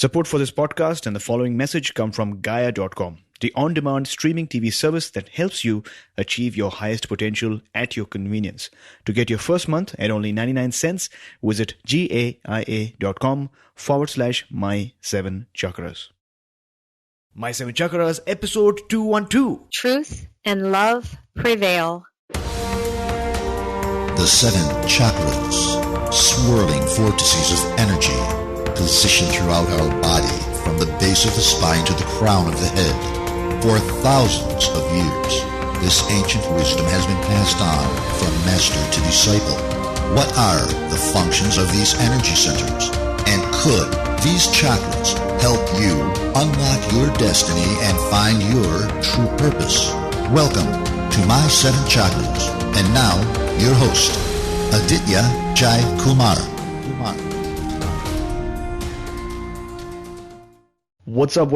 Support for this podcast and the following message come from Gaia.com, the on-demand streaming TV service that helps you achieve your highest potential at your convenience. To get your first month at only 99 cents, visit gaia.com/my7chakras. My 7 Chakras, episode 212. Truth and love prevail. The 7 chakras, swirling vortices of energy, positioned throughout our body from the base of the spine to the crown of the head. For thousands of years, this ancient wisdom has been passed on from master to disciple. What are the functions of these energy centers? And could these chakras help you unlock your destiny and find your true purpose? Welcome to My 7 Chakras. And now, your host, Aditya Jai Kumar. What's up,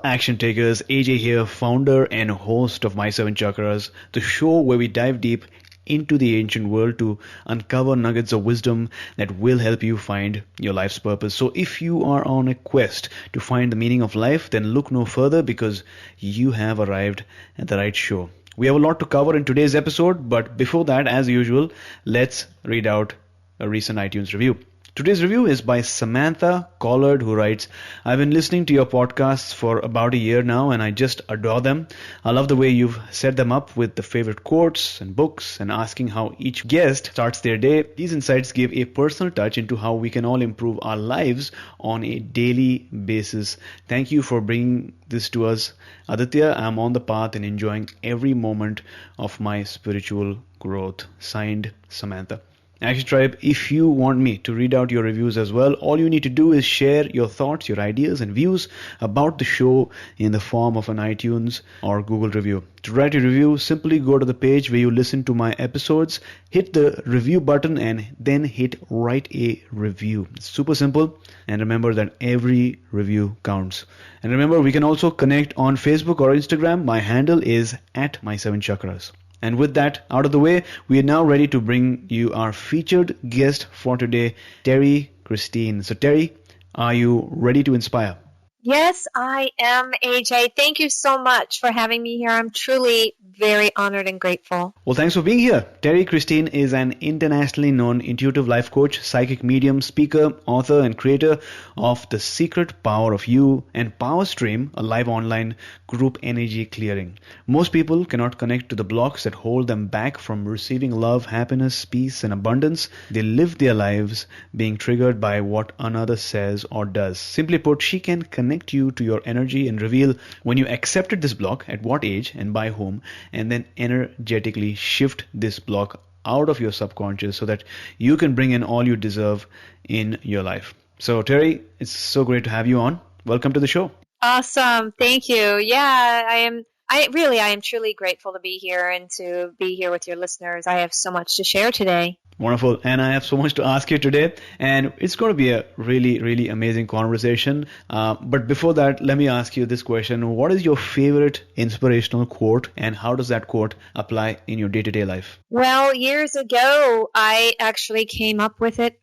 action takers? AJ here, founder and host of My 7 Chakras, the show where we dive deep into the ancient world to uncover nuggets of wisdom that will help you find your life's purpose. So if you are on a quest to find the meaning of life, then look no further because you have arrived at the right show. We have a lot to cover in today's episode, but before that, as usual, let's read out a recent iTunes review. Today's review is by Samantha Collard, who writes, I've been listening to your podcasts for about a year now and I just adore them. I love the way you've set them up with the favorite quotes and books and asking how each guest starts their day. These insights give a personal touch into how we can all improve our lives on a daily basis. Thank you for bringing this to us. Aditya, I'm on the path and enjoying every moment of my spiritual growth. Signed, Samantha. Action Tribe, if you want me to read out your reviews as well, all you need to do is share your thoughts, your ideas and views about the show in the form of an iTunes or Google review. To write a review, simply go to the page where you listen to my episodes, hit the review button and then hit write a review. It's super simple, and remember that every review counts. And remember, we can also connect on Facebook or Instagram. My handle is @my7chakras. And with that out of the way, we are now ready to bring you our featured guest for today, Terrie Christine. So Terrie, are you ready to inspire? Yes, I am, AJ. Thank you so much for having me here. I'm truly very honored and grateful. Well, thanks for being here. Terrie Christine is an internationally known intuitive life coach, psychic medium, speaker, author, and creator of The Secret Power of You and PowerStream, a live online group energy clearing. Most people cannot connect to the blocks that hold them back from receiving love, happiness, peace, and abundance. They live their lives being triggered by what another says or does. Simply put, she can connect you to your energy and reveal when you accepted this block, at what age and by whom, and then energetically shift this block out of your subconscious so that you can bring in all you deserve in your life. So Terrie, it's so great to have you on. Welcome to the show. Awesome. Thank you. Yeah, I am truly grateful to be here and to be here with your listeners. I have so much to share today. Wonderful. And I have so much to ask you today. And it's going to be a really, really amazing conversation. But before that, let me ask you this question. What is your favorite inspirational quote and how does that quote apply in your day-to-day life? Well, years ago, I actually came up with it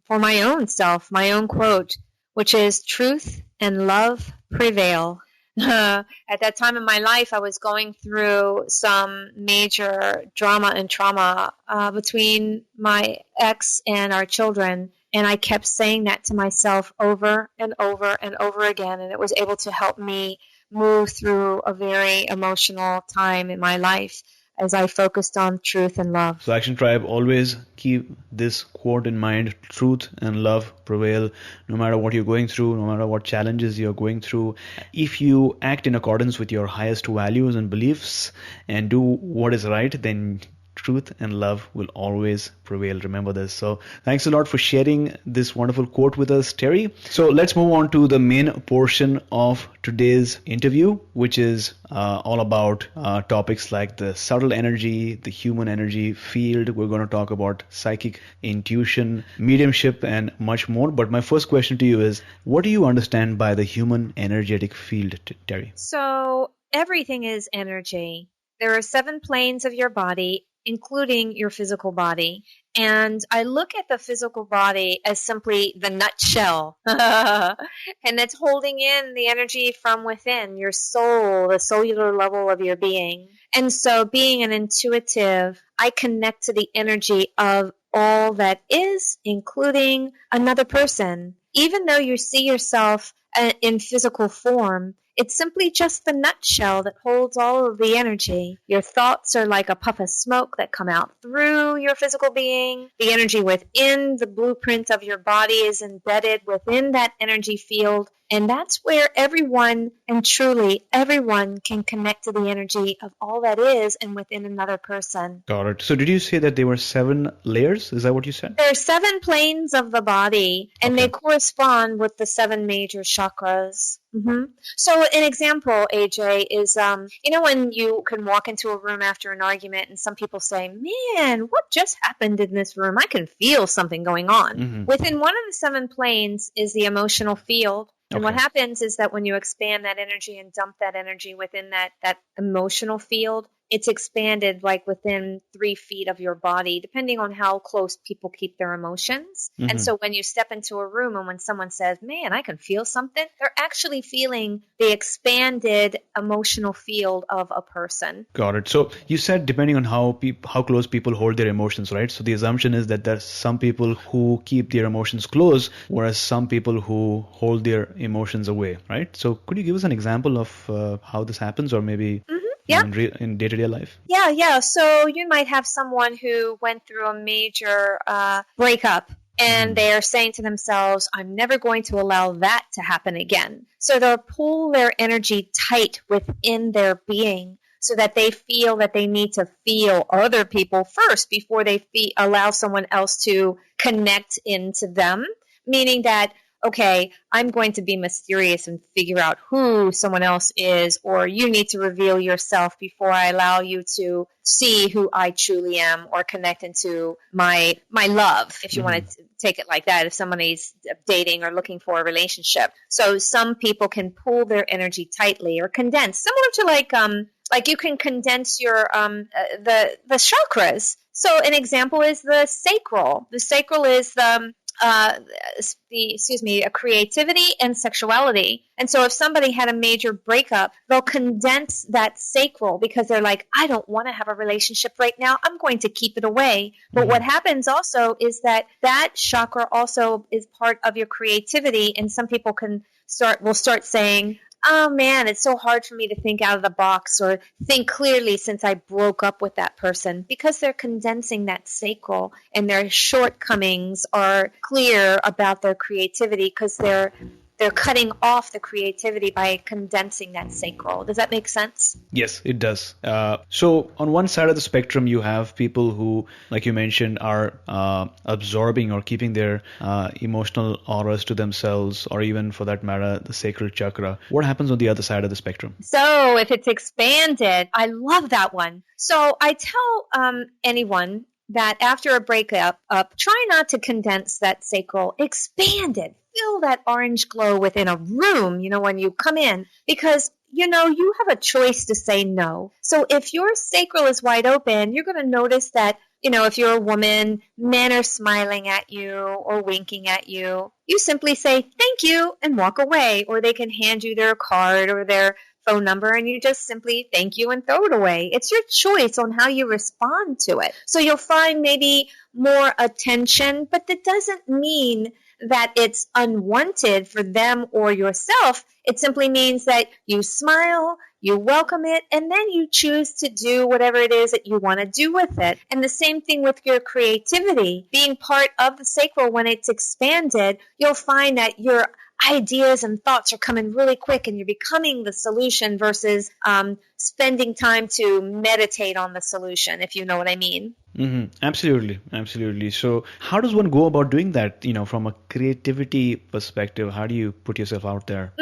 for my own self, my own quote, which is truth and love prevail. At that time in my life, I was going through some major drama and trauma between my ex and our children. And I kept saying that to myself over and over and over again. And it was able to help me move through a very emotional time in my life as I focused on truth and love. So Action Tribe, always keep this quote in mind. Truth and love prevail no matter what you're going through, no matter what challenges you're going through. If you act in accordance with your highest values and beliefs and do what is right, then truth and love will always prevail. Remember this. So thanks a lot for sharing this wonderful quote with us, Terrie. So let's move on to the main portion of today's interview, which is all about topics like the subtle energy, the human energy field. We're going to talk about psychic intuition, mediumship, and much more. But my first question to you is, what do you understand by the human energetic field, Terrie? So everything is energy. There are 7 planes of your body, including your physical body. And I look at the physical body as simply the nutshell. And it's holding in the energy from within, your soul, the cellular level of your being. And so being an intuitive, I connect to the energy of all that is, including another person. Even though you see yourself in physical form, it's simply just the nutshell that holds all of the energy. Your thoughts are like a puff of smoke that come out through your physical being. The energy within the blueprint of your body is embedded within that energy field. And that's where everyone, and truly everyone, can connect to the energy of all that is and within another person. Got it. So did you say that there were 7 layers? Is that what you said? There are 7 planes of the body, and they correspond with the 7 major chakras. So an example, AJ, is, when you can walk into a room after an argument and some people say, man, what just happened in this room? I can feel something going on. Within one of the 7 planes is the emotional field. And what happens is that when you expand that energy and dump that energy within that emotional field, it's expanded like within 3 feet of your body, depending on how close people keep their emotions. And so when you step into a room and when someone says, man, I can feel something, they're actually feeling the expanded emotional field of a person. Got it. So you said depending on how close people hold their emotions, right? So the assumption is that there's some people who keep their emotions close, whereas some people who hold their emotions away, right? So could you give us an example of how this happens, or maybe in day-to-day life? Yeah. So you might have someone who went through a major breakup, and they are saying to themselves, I'm never going to allow that to happen again. So they'll pull their energy tight within their being so that they feel that they need to feel other people first before they allow someone else to connect into them, meaning that, okay, I'm going to be mysterious and figure out who someone else is, or you need to reveal yourself before I allow you to see who I truly am or connect into my love, if you want to take it like that, if somebody's dating or looking for a relationship. So some people can pull their energy tightly or condense, similar to like you can condense your the chakras. So an example is the sacral. The sacral is a creativity and sexuality. And so if somebody had a major breakup, they'll condense that sacral because they're like, I don't want to have a relationship right now. I'm going to keep it away. But what happens also is that chakra also is part of your creativity. And some people will start saying, oh man, it's so hard for me to think out of the box or think clearly since I broke up with that person, because they're condensing that sacral and their shortcomings are clear about their creativity because they're cutting off the creativity by condensing that sacral. Does that make sense? Yes, it does. So on one side of the spectrum, you have people who, like you mentioned, are absorbing or keeping their emotional auras to themselves, or even for that matter, the sacral chakra. What happens on the other side of the spectrum? So if it's expanded, I love that one. So I tell anyone that after a breakup, try not to condense that sacral, expand it. Feel that orange glow within a room, when you come in, because, you have a choice to say no. So if your sacral is wide open, you're going to notice that, if you're a woman, men are smiling at you or winking at you. You simply say, thank you, and walk away. Or they can hand you their card or their phone number, and you just simply thank you and throw it away. It's your choice on how you respond to it. So you'll find maybe more attention, but that doesn't mean that it's unwanted for them or yourself. It simply means that you smile, you welcome it, and then you choose to do whatever it is that you want to do with it. And the same thing with your creativity. Being part of the sacral, when it's expanded, you'll find that your ideas and thoughts are coming really quick and you're becoming the solution versus spending time to meditate on the solution, if you know what I mean. Absolutely. So how does one go about doing that, from a creativity perspective? How do you put yourself out there?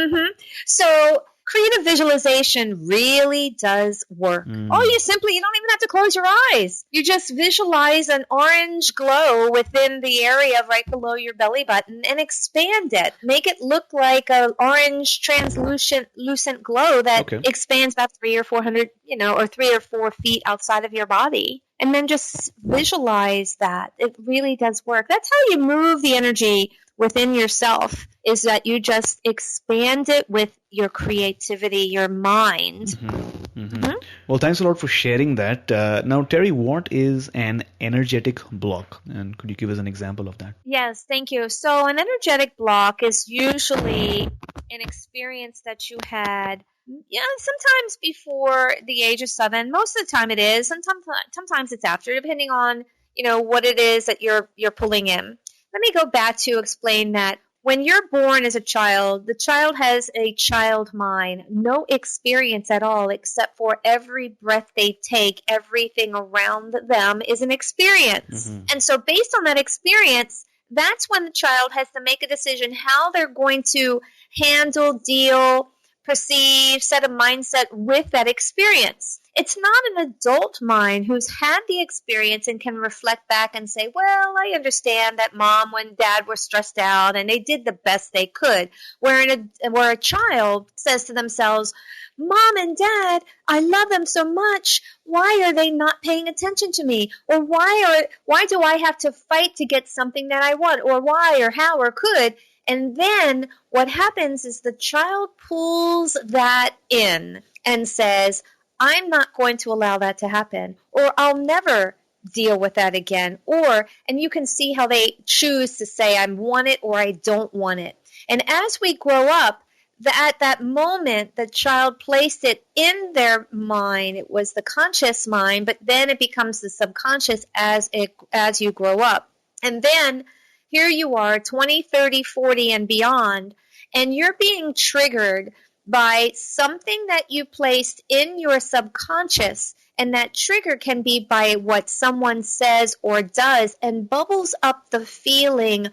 So creative visualization really does work. You don't even have to close your eyes. You just visualize an orange glow within the area right below your belly button and expand it. Make it look like an orange translucent glow that expands about 300 or 400, or 3 or 4 feet outside of your body. and then just visualize that. It really does work. That's how you move the energy within yourself, is that you just expand it with your creativity, your mind. Mm-hmm. Mm-hmm. Well, thanks a lot for sharing that. Now, Terrie, what is an energetic block? And could you give us an example of that? Yes, thank you. So an energetic block is usually an experience that you had, sometimes before the age of 7. Most of the time it is. Sometimes it's after, depending on, what it is that you're pulling in. Let me go back to explain that when you're born as a child, the child has a child mind, no experience at all except for every breath they take, everything around them is an experience. Mm-hmm. And so based on that experience, that's when the child has to make a decision how they're going to handle, deal, perceive, set a mindset with that experience. It's not an adult mind who's had the experience and can reflect back and say, well, I understand that mom and dad were stressed out and they did the best they could. Where a child says to themselves, Mom and Dad, I love them so much. Why are they not paying attention to me? Or why do I have to fight to get something that I want? Or why or how or could? And then what happens is the child pulls that in and says, I'm not going to allow that to happen, or I'll never deal with that again. And you can see how they choose to say, I want it or I don't want it. And as we grow up, at that moment, the child placed it in their mind. It was the conscious mind, but then it becomes the subconscious as you grow up. And then here you are, 20, 30, 40, and beyond, and you're being triggered by something that you placed in your subconscious, and that trigger can be by what someone says or does and bubbles up the feeling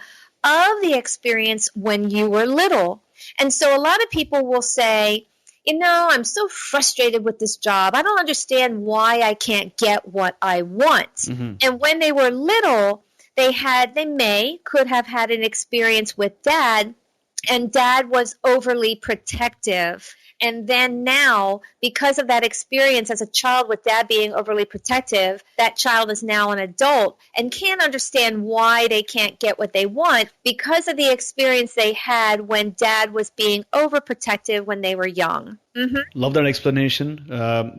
of the experience when you were little. And so a lot of people will say, I'm so frustrated with this job. I don't understand why I can't get what I want. Mm-hmm. And when they were little, they could have had an experience with dad, and dad was overly protective. And then now, because of that experience as a child with dad being overly protective, that child is now an adult and can't understand why they can't get what they want because of the experience they had when dad was being overprotective when they were young. Mm-hmm. Love that explanation.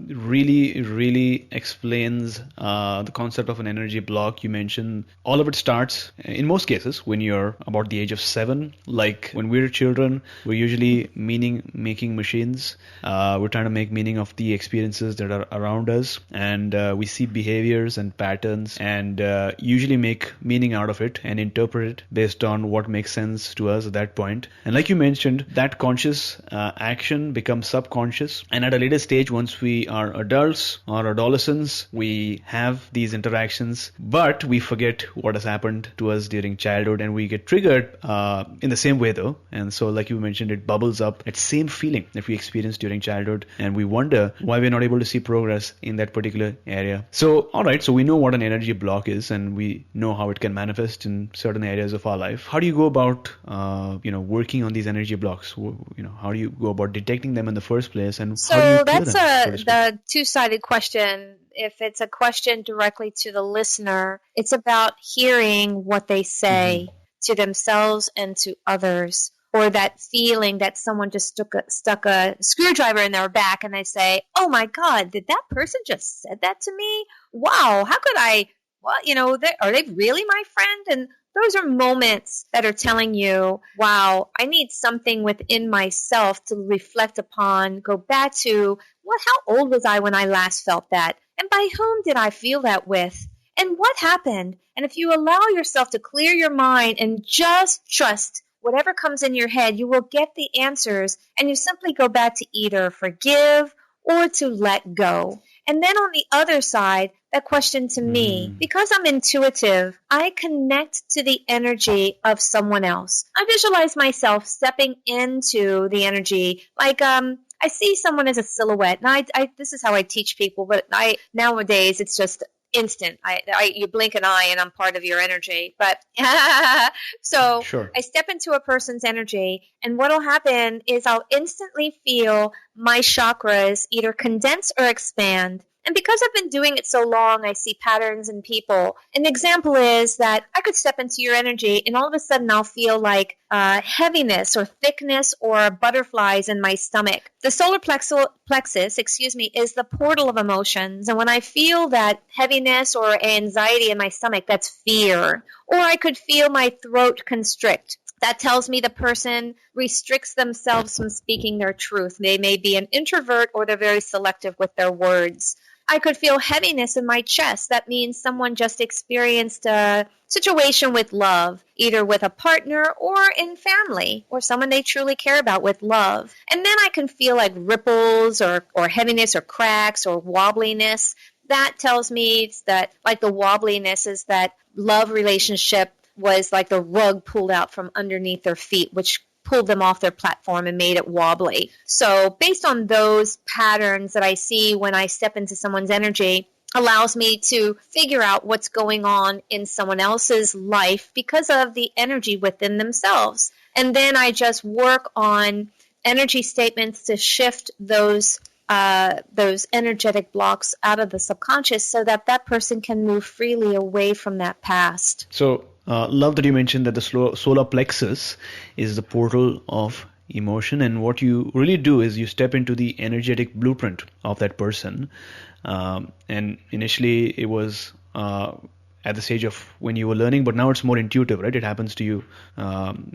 Really, really explains the concept of an energy block. You mentioned all of it starts, in most cases, when you're about the age of 7. Like when we're children, we're usually meaning-making machines. We're trying to make meaning of the experiences that are around us, and we see behaviors and patterns and usually make meaning out of it and interpret it based on what makes sense to us at that point. And like you mentioned, that conscious action becomes subconscious, and at a later stage, once we are adults or adolescents, we have these interactions, but we forget what has happened to us during childhood, and we get triggered in the same way though. And so like you mentioned, it bubbles up, that same feeling that we experienced during childhood, and we wonder why we're not able to see progress in that particular area. So alright, so we know what an energy block is, and we know how it can manifest in certain areas of our life. How do you go about working on these energy blocks? How do you go about detecting them in the first place, and how do you clear them? So that's the two-sided question. If it's a question directly to the listener, it's about hearing what they say to themselves and to others, or that feeling that someone just stuck a screwdriver in their back and they say, oh my God, did that person just said that to me? Wow, how could I, are they really my friend? And those are moments that are telling you, wow, I need something within myself to reflect upon, go back to, how old was I when I last felt that? And by whom did I feel that with? And what happened? And if you allow yourself to clear your mind and just trust whatever comes in your head, you will get the answers, and you simply go back to either forgive or to let go. And then on the other side, that question to me, because I'm intuitive, I connect to the energy of someone else. I visualize myself stepping into the energy, like I see someone as a silhouette. And I this is how I teach people, but nowadays it's just instant. You blink an eye and I'm part of your energy. But so sure. I step into a person's energy, and what'll happen is I'll instantly feel my chakras either condense or expand. And because I've been doing it so long, I see patterns in people. An example is that I could step into your energy and all of a sudden I'll feel like heaviness or thickness or butterflies in my stomach. The solar plexus, is the portal of emotions. And when I feel that heaviness or anxiety in my stomach, that's fear. Or I could feel my throat constrict. That tells me the person restricts themselves from speaking their truth. They may be an introvert or they're very selective with their words. I could feel heaviness in my chest. That means someone just experienced a situation with love, either with a partner or in family, or someone they truly care about with love. And then I can feel like ripples or heaviness or cracks or wobbliness. That tells me that, like, the wobbliness is that love relationship was like the rug pulled out from underneath their feet, which pulled them off their platform and made it wobbly. So based on those patterns that I see when I step into someone's energy, allows me to figure out what's going on in someone else's life because of the energy within themselves. And then I just work on energy statements to shift those energetic blocks out of the subconscious so that that person can move freely away from that past. So, love that you mentioned that the solar plexus is the portal of emotion, and what you really do is you step into the energetic blueprint of that person. And initially it was at the stage of when you were learning, but now it's more intuitive, right? It happens to you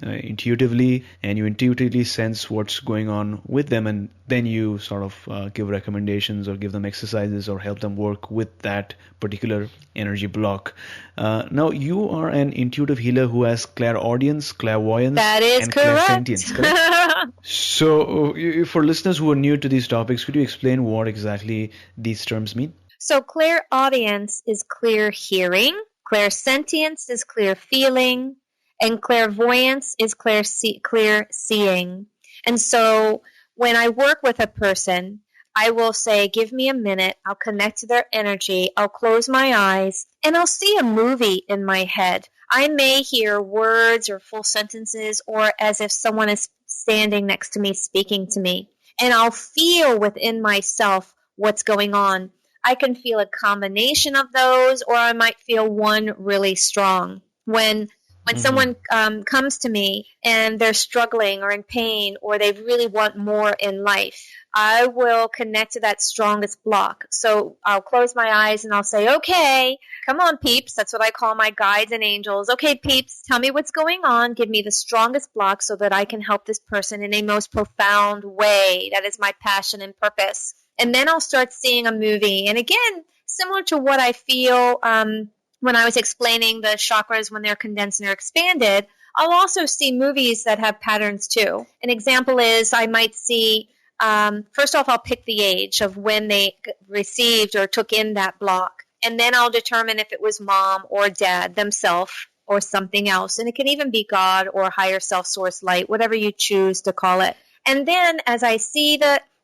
intuitively, and you intuitively sense what's going on with them, and then you sort of give recommendations or give them exercises or help them work with that particular energy block. Now, you are an intuitive healer who has clairaudience, clairvoyance, that is and correct. clairsentience, correct? So, for listeners who are new to these topics, could you explain what exactly these terms mean? So clairaudience is clear hearing, clairsentience is clear feeling, and clairvoyance is clear seeing. And so when I work with a person, I will say, give me a minute, I'll connect to their energy, I'll close my eyes, and I'll see a movie in my head. I may hear words or full sentences or as if someone is standing next to me speaking to me. And I'll feel within myself what's going on. I can feel a combination of those, or I might feel one really strong. When someone comes to me and they're struggling or in pain or they really want more in life, I will connect to that strongest block. So I'll close my eyes and I'll say, okay, come on, peeps. That's what I call my guides and angels. Okay, peeps, tell me what's going on. Give me the strongest block so that I can help this person in a most profound way. That is my passion and purpose. And then I'll start seeing a movie. And again, similar to what I feel when I was explaining the chakras when they're condensed and they're expanded, I'll also see movies that have patterns too. An example is I might see, first off, I'll pick the age of when they received or took in that block. And then I'll determine if it was mom or dad themselves or something else. And it can even be God or higher self source light, whatever you choose to call it. And then as I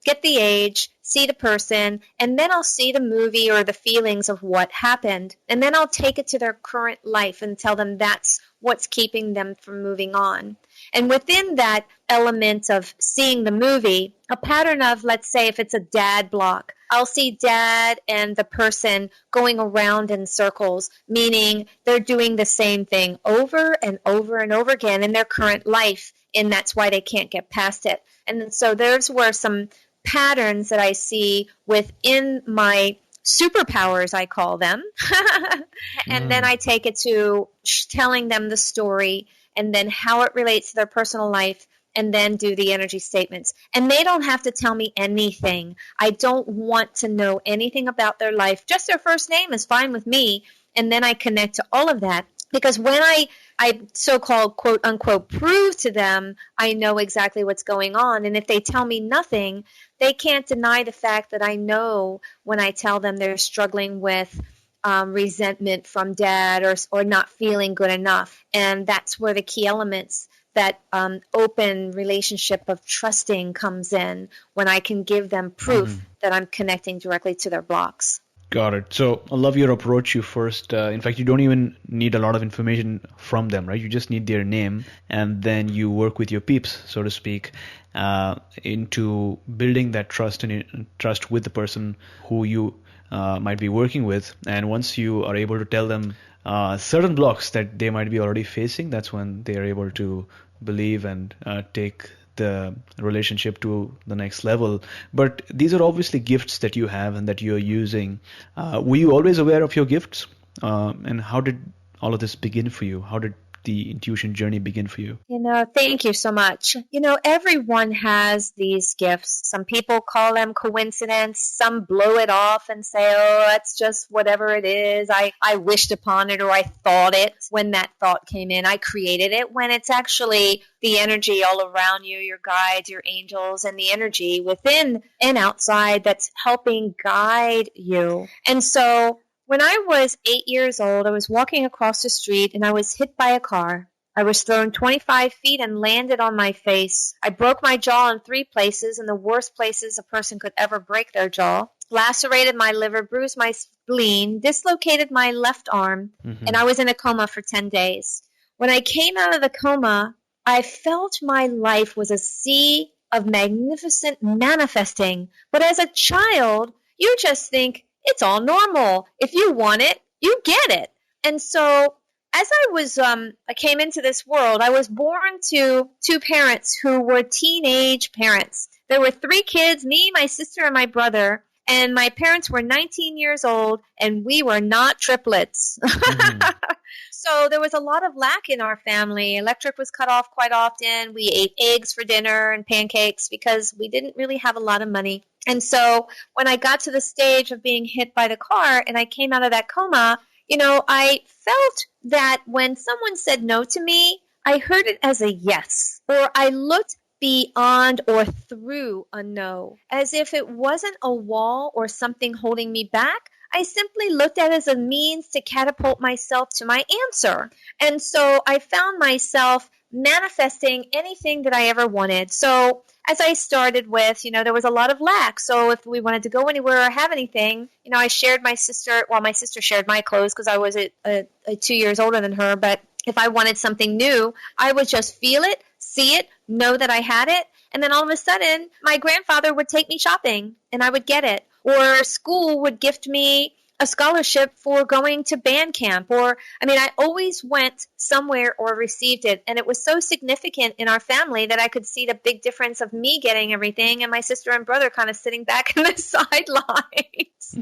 get the age, see the person, and then I'll see the movie or the feelings of what happened. And then I'll take it to their current life and tell them that's what's keeping them from moving on. And within that element of seeing the movie, a pattern of, let's say, if it's a dad block, I'll see dad and the person going around in circles, meaning they're doing the same thing over and over and over again in their current life, and that's why they can't get past it. And so there's where some patterns that I see within my superpowers, I call them. And then I take it to telling them the story and then how it relates to their personal life, and then do the energy statements. And they don't have to tell me anything. I don't want to know anything about their life. Just their first name is fine with me. And then I connect to all of that. Because when I so-called, quote, unquote, prove to them, I know exactly what's going on. And if they tell me nothing, they can't deny the fact that I know when I tell them they're struggling with resentment from dad or not feeling good enough. And that's where the key elements, that open relationship of trusting comes in, when I can give them proof that I'm connecting directly to their blocks. Got it. So I love your approach. You first, in fact, you don't even need a lot of information from them, right? You just need their name, and then you work with your peeps, so to speak, into building that trust with the person who you might be working with. And once you are able to tell them certain blocks that they might be already facing, that's when they are able to believe and take the relationship to the next level. But these are obviously gifts that you have and that you're using. Were you always aware of your gifts? And how did all of this begin for you? How did the intuition journey begin for you? Thank you so much. Everyone has these gifts. Some people call them coincidence. Some blow it off and say, oh, that's just whatever it is. I wished upon it, or I thought it when that thought came in. I created it, when it's actually the energy all around you, your guides, your angels, and the energy within and outside that's helping guide you. And so when I was 8 years old, I was walking across the street and I was hit by a car. I was thrown 25 feet and landed on my face. I broke my jaw in 3 places, in the worst places a person could ever break their jaw. Lacerated my liver, bruised my spleen, dislocated my left arm, and I was in a coma for 10 days. When I came out of the coma, I felt my life was a sea of magnificent manifesting. But as a child, you just think, it's all normal. If you want it, you get it. And so as I came into this world, I was born to 2 parents who were teenage parents. There were 3 kids, me, my sister, and my brother. And my parents were 19 years old, and we were not triplets. So there was a lot of lack in our family. Electric was cut off quite often. We ate eggs for dinner and pancakes because we didn't really have a lot of money. And so when I got to the stage of being hit by the car and I came out of that coma, I felt that when someone said no to me, I heard it as a yes, or I looked beyond or through a no, as if it wasn't a wall or something holding me back. I simply looked at it as a means to catapult myself to my answer. And so I found myself manifesting anything that I ever wanted. So as I started with, there was a lot of lack. So if we wanted to go anywhere or have anything, I shared my sister shared my clothes because I was 2 years older than her. But if I wanted something new, I would just feel it, see it, know that I had it. And then all of a sudden, my grandfather would take me shopping and I would get it. Or school would gift me a scholarship for going to band camp. I always went somewhere or received it. And it was so significant in our family that I could see the big difference of me getting everything and my sister and brother kind of sitting back in the sidelines.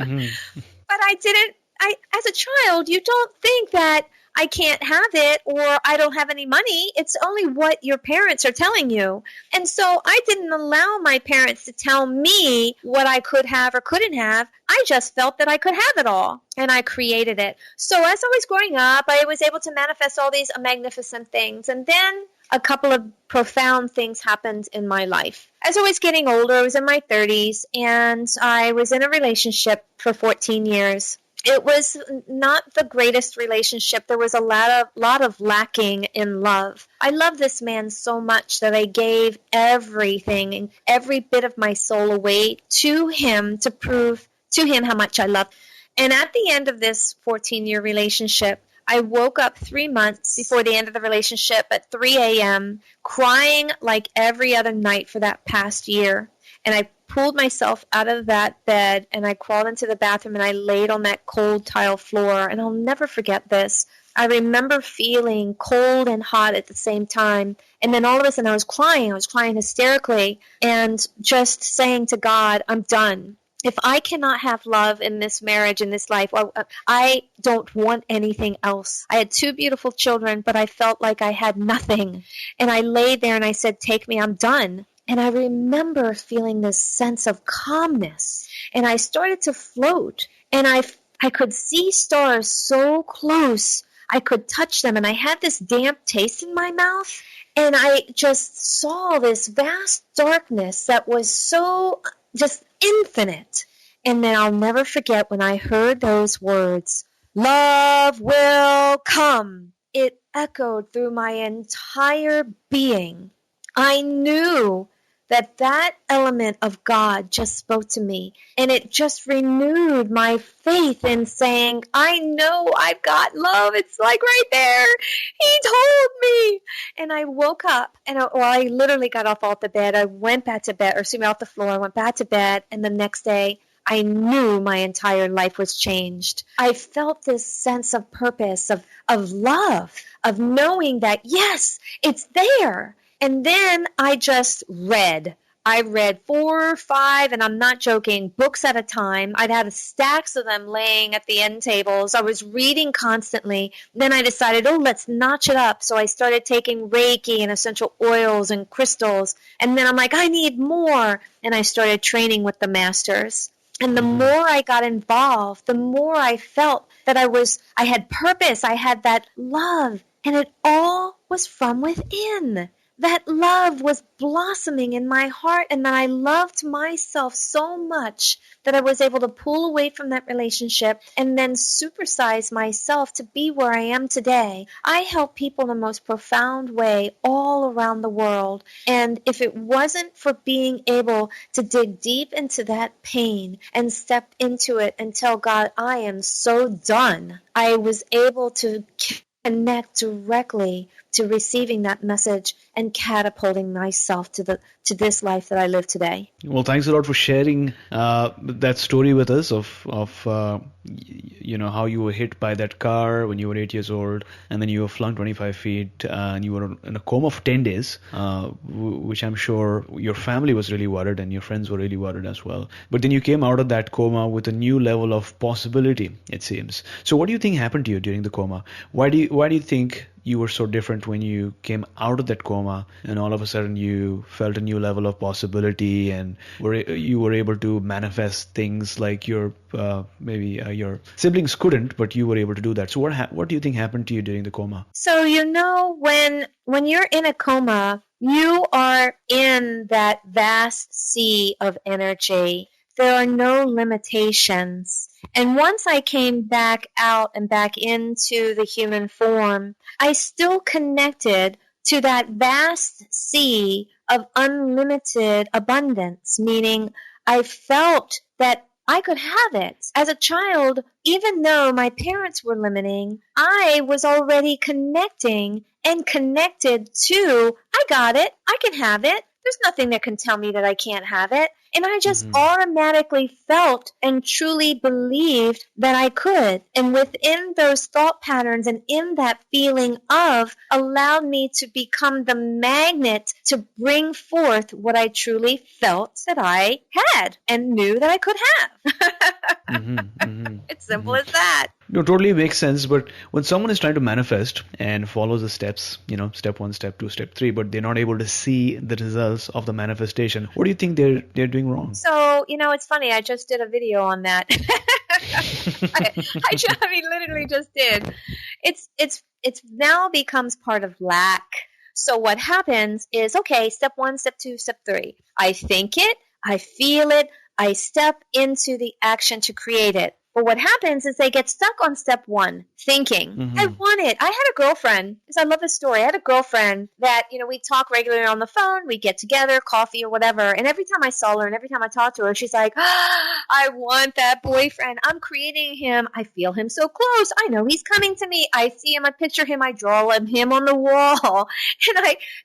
But as a child, you don't think that I can't have it or I don't have any money. It's only what your parents are telling you. And so I didn't allow my parents to tell me what I could have or couldn't have. I just felt that I could have it all, and I created it. So as I was growing up, I was able to manifest all these magnificent things. And then a couple of profound things happened in my life. As I was getting older, I was in my 30s, and I was in a relationship for 14 years. It was not the greatest relationship. There was a lot of lacking in love. I love this man so much that I gave everything and every bit of my soul away to him to prove to him how much I loved. And at the end of this 14-year relationship, I woke up 3 months before the end of the relationship at 3 a.m. crying like every other night for that past year. And I pulled myself out of that bed and I crawled into the bathroom and I laid on that cold tile floor. And I'll never forget this. I remember feeling cold and hot at the same time. And then all of a sudden I was crying hysterically and just saying to God, I'm done. If I cannot have love in this marriage, in this life, I don't want anything else. I had 2 beautiful children, but I felt like I had nothing. And I laid there and I said, take me, I'm done. And I remember feeling this sense of calmness. And I started to float. And I could see stars so close. I could touch them. And I had this damp taste in my mouth. And I just saw this vast darkness that was so just infinite. And then I'll never forget when I heard those words, love will come. It echoed through my entire being. I knew that element of God just spoke to me, and it just renewed my faith in saying, I know I've got love. It's like right there. He told me. And I woke up, and I literally got off the bed. I went back to bed, off the floor. I went back to bed, and the next day I knew my entire life was changed. I felt this sense of purpose, of love, of knowing that, yes, it's there. And then I just read. I read 4 or 5, and I'm not joking, books at a time. I'd have stacks of them laying at the end tables. I was reading constantly. Then I decided, let's notch it up. So I started taking Reiki and essential oils and crystals. And then I'm like, I need more. And I started training with the masters. And the more I got involved, the more I felt that I had purpose. I had that love. And it all was from within. That love was blossoming in my heart, and that I loved myself so much that I was able to pull away from that relationship and then supersize myself to be where I am today. I help people in the most profound way all around the world. And if it wasn't for being able to dig deep into that pain and step into it and tell God, I am so done, I was able to connect directly to receiving that message and catapulting myself to this life that I live today. Well, thanks a lot for sharing that story with us of how you were hit by that car when you were 8 years old, and then you were flung 25 feet, and you were in a coma for 10 days, which I'm sure your family was really worried and your friends were really worried as well. But then you came out of that coma with a new level of possibility, it seems. So what do you think happened to you during the coma? Why do you think you were so different when you came out of that coma and all of a sudden you felt a new level of possibility and you were able to manifest things like your siblings couldn't, but you were able to do that? So what do you think happened to you during the coma? So when you're in a coma, you are in that vast sea of energy. There are no limitations. And once I came back out and back into the human form, I still connected to that vast sea of unlimited abundance, meaning I felt that I could have it. As a child, even though my parents were limiting, I was already connecting and connected to, I got it, I can have it. There's nothing that can tell me that I can't have it. And I just automatically felt and truly believed that I could. And within those thought patterns and in that feeling of allowed me to become the magnet to bring forth what I truly felt that I had and knew that I could have. It's simple as that. No, totally makes sense. But when someone is trying to manifest and follows the steps, step 1, step 2, step 3, but they're not able to see the results of the manifestation, what do you think they're doing wrong? So, it's funny. I just did a video on that. I literally just did. It's now becomes part of lack. So what happens is, okay, step 1, step 2, step 3. I think it, I feel it, I step into the action to create it. But what happens is they get stuck on step 1, thinking. I want it. I had a girlfriend, because I love this story. I had a girlfriend that, we talk regularly on the phone. We get together, coffee or whatever. And every time I saw her and every time I talked to her, she's like, I want that boyfriend. I'm creating him. I feel him so close. I know he's coming to me. I see him. I picture him. I draw him on the wall.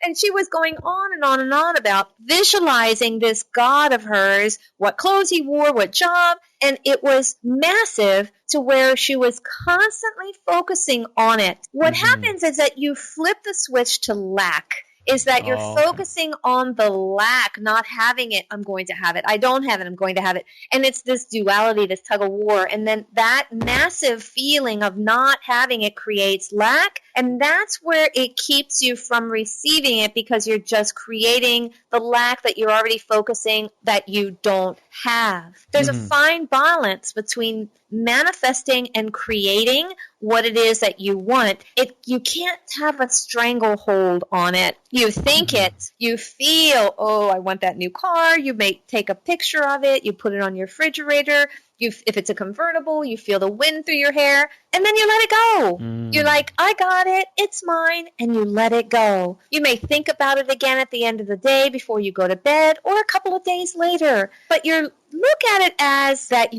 And she was going on and on and on about visualizing this God of hers, what clothes he wore, what job. And it was massive to where she was constantly focusing on it. What happens is that you flip the switch to lack. Is that you're focusing on the lack, not having it, I'm going to have it. I don't have it, I'm going to have it. And it's this duality, this tug of war. And then that massive feeling of not having it creates lack. And that's where it keeps you from receiving it, because you're just creating the lack that you're already focusing that you don't have. There's a fine balance between manifesting and creating what it is that you want. You can't have a stranglehold on it. You think it, you feel, I want that new car. You may take a picture of it. You put it on your refrigerator. If it's a convertible, you feel the wind through your hair, and then you let it go. You're like, I got it. It's mine. And you let it go. You may think about it again at the end of the day before you go to bed or a couple of days later. But look at it as that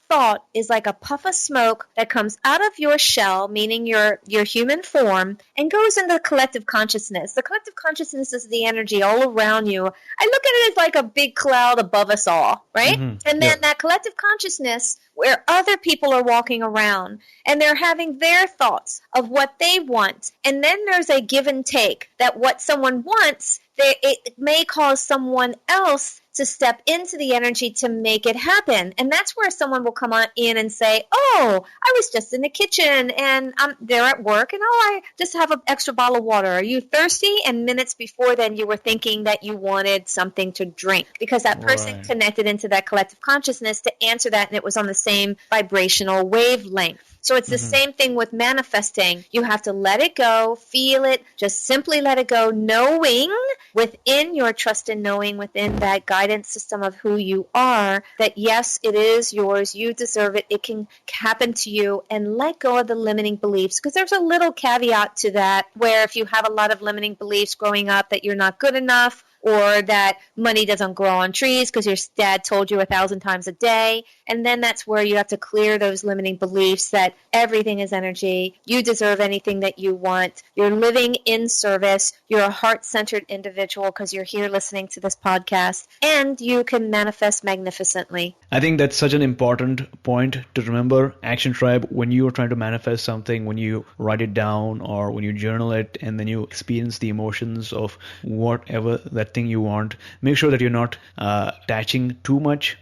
thought is like a puff of smoke that comes out of your shell, meaning your human form, and goes into the collective consciousness. The collective consciousness is the energy all around you. I look at it as like a big cloud above us all, right? And then that collective consciousness where other people are walking around and they're having their thoughts of what they want. And then there's a give and take that what someone wants, it may cause someone else to step into the energy to make it happen. And that's where someone will come on in and say, oh, I was just in the kitchen and they're at work and I just have an extra bottle of water. Are you thirsty? And minutes before then you were thinking that you wanted something to drink because that person connected into that collective consciousness to answer that, and it was on the same vibrational wavelength. So it's the same thing with manifesting. You have to let it go, feel it, just simply let it go, knowing within your trust and knowing within that guidance system of who you are that yes, it is yours, you deserve it, it can happen to you, and let go of the limiting beliefs. Because there's a little caveat to that where if you have a lot of limiting beliefs growing up that you're not good enough, or that money doesn't grow on trees because your dad told you 1,000 times a day. And then that's where you have to clear those limiting beliefs that everything is energy. You deserve anything that you want. You're living in service. You're a heart-centered individual because you're here listening to this podcast. And you can manifest magnificently. I think that's such an important point to remember, Action Tribe, when you are trying to manifest something, when you write it down or when you journal it and then you experience the emotions of whatever that thing you want, make sure that you're not attaching too much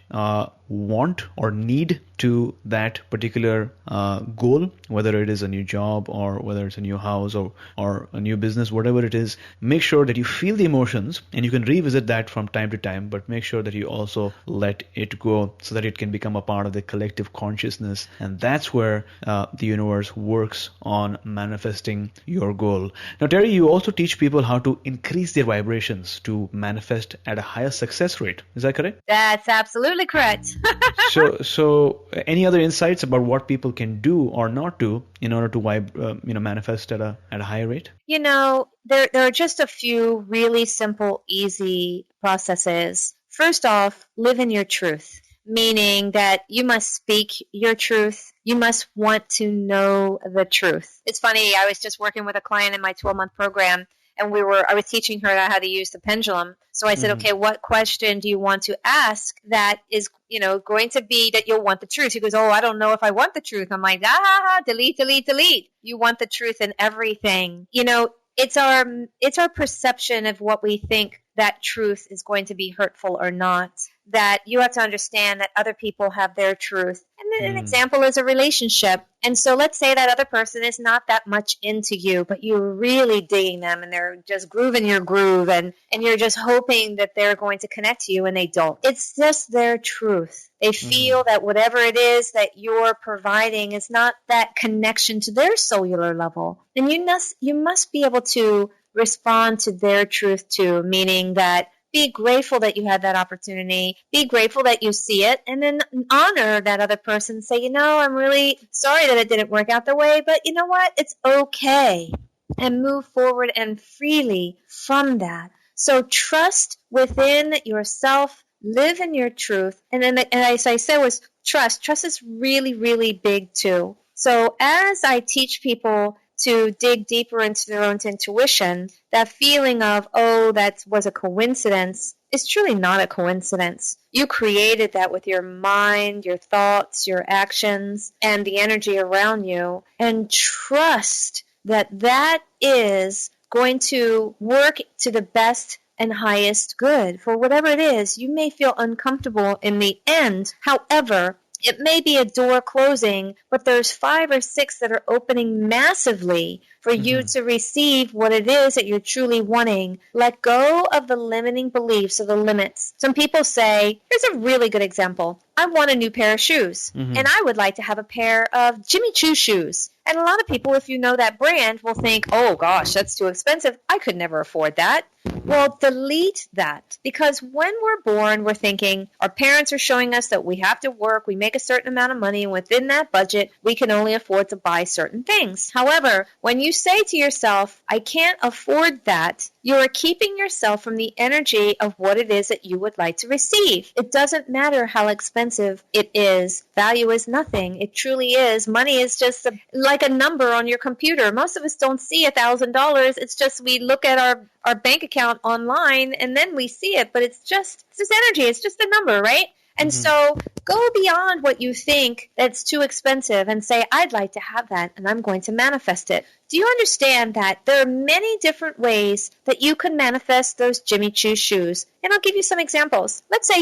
want or need to that particular goal, whether it is a new job or whether it's a new house or a new business, whatever it is. Make sure that you feel the emotions and you can revisit that from time to time, but make sure that you also let it go so that it can become a part of the collective consciousness. And that's where the universe works on manifesting your goal. Now, Terrie, you also teach people how to increase their vibrations to manifest at a higher success rate. Is that correct? That's absolutely correct. So any other insights about what people can do or not do in order to manifest at a higher rate? There are just a few really simple, easy processes. First off, live in your truth, meaning that you must speak your truth. You must want to know the truth. It's funny, I was just working with a client in my 12-month program, and I was teaching her how to use the pendulum. So I said, okay, what question do you want to ask that is, going to be that you'll want the truth? He goes, oh, I don't know if I want the truth. I'm like, delete, delete, delete. You want the truth in everything. It's our perception of what we think that truth is going to be hurtful or not, that you have to understand that other people have their truth. And then an example is a relationship. And so let's say that other person is not that much into you, but you're really digging them and they're just grooving your groove and you're just hoping that they're going to connect to you and they don't. It's just their truth. They feel that whatever it is that you're providing is not that connection to their cellular level. And you must be able to respond to their truth too, meaning that be grateful that you had that opportunity, be grateful that you see it, and then honor that other person. Say, I'm really sorry that it didn't work out the way, but you know what? It's okay. And move forward and freely from that. So trust within yourself, live in your truth. And then, as I said, was trust. Trust is really, really big too. So as I teach people to dig deeper into their own intuition, that feeling of, oh, that was a coincidence, is truly not a coincidence. You created that with your mind, your thoughts, your actions, and the energy around you. And trust that that is going to work to the best and highest good. For whatever it is, you may feel uncomfortable in the end. However, it may be a door closing, but there's 5 or 6 that are opening massively for you to receive what it is that you're truly wanting. Let go of the limiting beliefs or the limits. Some people say, here's a really good example. I want a new pair of shoes, and I would like to have a pair of Jimmy Choo shoes. And a lot of people, if you know that brand, will think, oh gosh, that's too expensive. I could never afford that. Well, delete that, because when we're born, we're thinking our parents are showing us that we have to work, we make a certain amount of money, and within that budget, we can only afford to buy certain things. However, when you say to yourself, I can't afford that, you are keeping yourself from the energy of what it is that you would like to receive. It doesn't matter how expensive it is. Value is nothing. It truly is. Money is just like a number on your computer. Most of us don't see $1,000. It's just we look at our bank account online and then we see it, but it's just energy. It's just a number, right? And so go beyond what you think that's too expensive and say, I'd like to have that, and I'm going to manifest it. Do you understand that there are many different ways that you can manifest those Jimmy Choo shoes? And I'll give you some examples. Let's say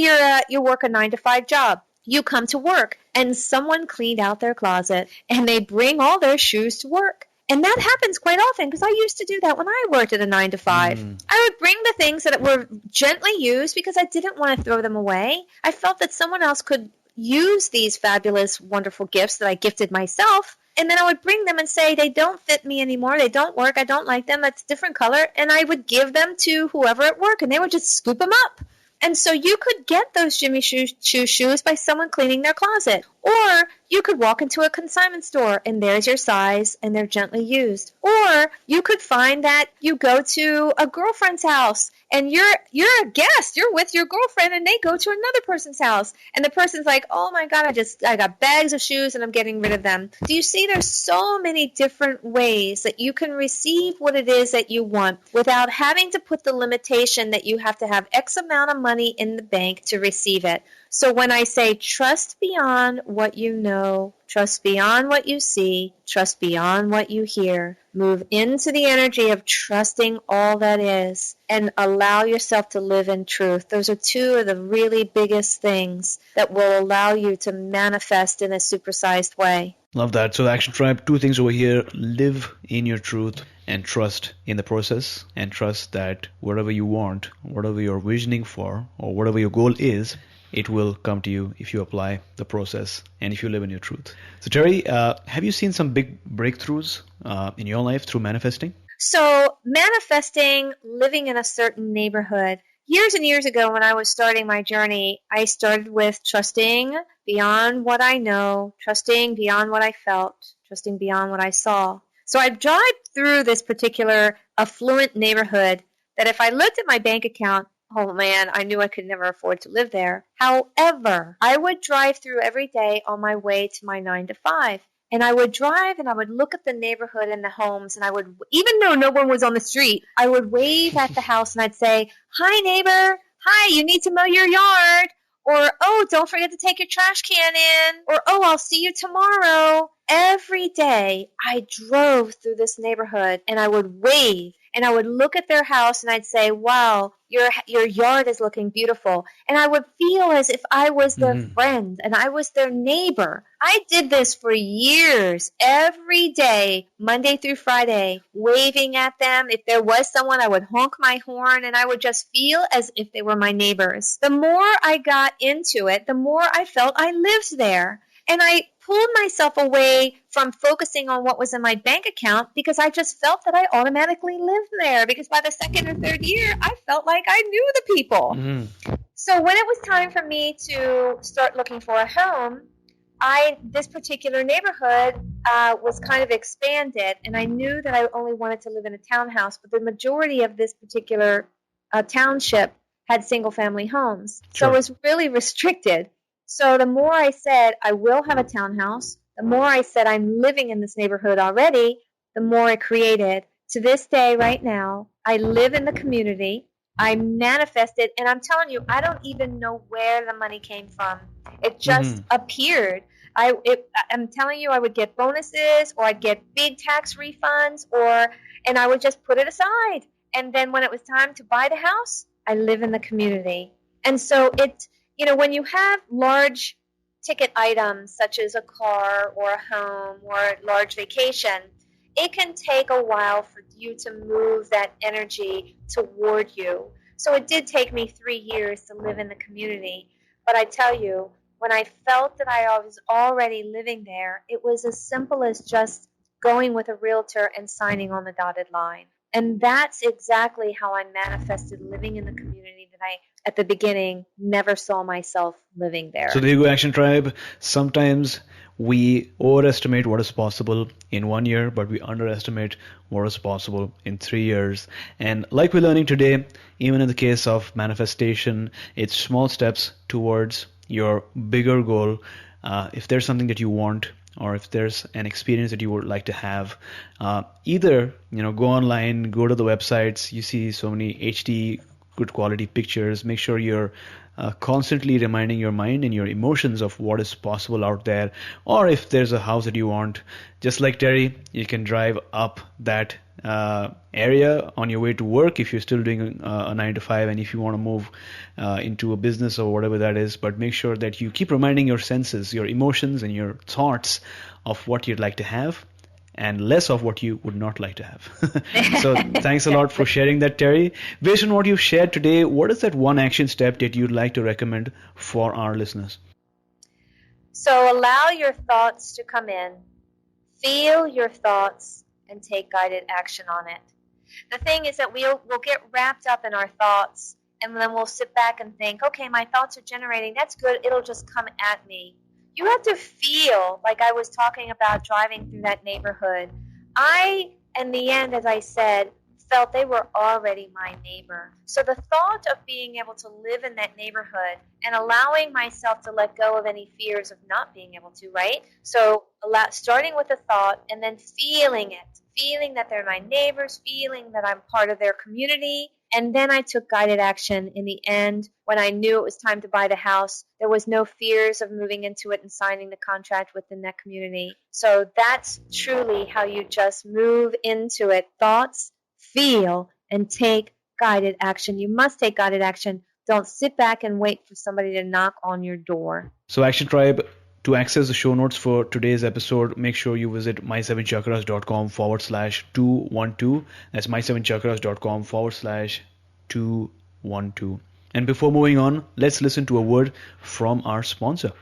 you work a 9-to-5 job. You come to work, and someone cleaned out their closet, and they bring all their shoes to work. And that happens quite often, because I used to do that when I worked at a 9-to-5. I would bring the things that were gently used because I didn't want to throw them away. I felt that someone else could use these fabulous, wonderful gifts that I gifted myself. And then I would bring them and say, they don't fit me anymore. They don't work. I don't like them. That's a different color. And I would give them to whoever at work, and they would just scoop them up. And so you could get those Jimmy Choo shoes by someone cleaning their closet. Or you could walk into a consignment store and there's your size and they're gently used. Or you could find that you go to a girlfriend's house and you're a guest. You're with your girlfriend and they go to another person's house. And the person's like, oh my God, I got bags of shoes and I'm getting rid of them. Do you see there's so many different ways that you can receive what it is that you want without having to put the limitation that you have to have X amount of money in the bank to receive it. So when I say trust beyond what you know, trust beyond what you see, trust beyond what you hear, move into the energy of trusting all that is and allow yourself to live in truth. Those are two of the really biggest things that will allow you to manifest in a supersized way. Love that. So Action Tribe, two things over here: live in your truth and trust in the process, and trust that whatever you want, whatever you're visioning for, or whatever your goal is, it will come to you if you apply the process and if you live in your truth. So Terrie, have you seen some big breakthroughs in your life through manifesting? So manifesting, living in a certain neighborhood. Years and years ago when I was starting my journey, I started with trusting beyond what I know, trusting beyond what I felt, trusting beyond what I saw. So I drive through this particular affluent neighborhood that if I looked at my bank account, oh man, I knew I could never afford to live there. However, I would drive through every day on my way to my 9-to-5. And I would drive and I would look at the neighborhood and the homes, and I would, even though no one was on the street, I would wave at the house and I'd say, hi neighbor, hi, you need to mow your yard. Or, oh, don't forget to take your trash can in. Or, oh, I'll see you tomorrow. Every day I drove through this neighborhood and I would wave and I would look at their house and I'd say, wow, your yard is looking beautiful. And I would feel as if I was their friend and I was their neighbor. I did this for years, every day, Monday through Friday, waving at them. If there was someone, I would honk my horn and I would just feel as if they were my neighbors. The more I got into it, the more I felt I lived there. And I pulled myself away from focusing on what was in my bank account because I just felt that I automatically lived there. Because by the second or third year, I felt like I knew the people. So when it was time for me to start looking for a home, this particular neighborhood was kind of expanded. And I knew that I only wanted to live in a townhouse. But the majority of this particular township had single-family homes. So it was really restricted. So the more I said, I will have a townhouse, the more I said, I'm living in this neighborhood already, the more it created. To this day, right now, I live in the community. I manifested, and I'm telling you, I don't even know where the money came from. It just appeared. I'm telling you, I would get bonuses, or I'd get big tax refunds, and I would just put it aside. And then when it was time to buy the house, I live in the community. And so it's, when you have large ticket items such as a car or a home or a large vacation, it can take a while for you to move that energy toward you. So it did take me 3 years to live in the community. But I tell you, when I felt that I was already living there, it was as simple as just going with a realtor and signing on the dotted line. And that's exactly how I manifested living in the community that I, at the beginning, never saw myself living there. So there you go, Action Tribe. Sometimes we overestimate what is possible in 1 year, but we underestimate what is possible in 3 years. And like we're learning today, even in the case of manifestation, it's small steps towards your bigger goal. If there's something that you want, or if there's an experience that you would like to have, either go online, go to the websites. You see so many HD good quality pictures. Make sure you're constantly reminding your mind and your emotions of what is possible out there. Or if there's a house that you want, just like Terrie, you can drive up that area on your way to work if you're still doing a 9 to 5, and if you want to move into a business or whatever that is. But make sure that you keep reminding your senses, your emotions, and your thoughts of what you'd like to have, and less of what you would not like to have. So thanks a lot for sharing that, Terrie. Based on what you've shared today, what is that one action step that you'd like to recommend for our listeners? So allow your thoughts to come in, feel your thoughts, and take guided action on it. The thing is that we'll get wrapped up in our thoughts, and then we'll sit back and think, okay, my thoughts are generating. That's good. It'll just come at me. You have to feel, like I was talking about driving through that neighborhood. I, in the end, as I said, felt they were already my neighbor. So the thought of being able to live in that neighborhood and allowing myself to let go of any fears of not being able to, right? So starting with a thought and then feeling it, feeling that they're my neighbors, feeling that I'm part of their community. And then I took guided action in the end. When I knew it was time to buy the house, there was no fears of moving into it and signing the contract within that community. So that's truly how you just move into it. Thoughts, feel, and take guided action. You must take guided action. Don't sit back and wait for somebody to knock on your door. So Action Tribe, to access the show notes for today's episode, make sure you visit my7chakras.com/212. That's my7chakras.com/212. And before moving on, let's listen to a word from our sponsor.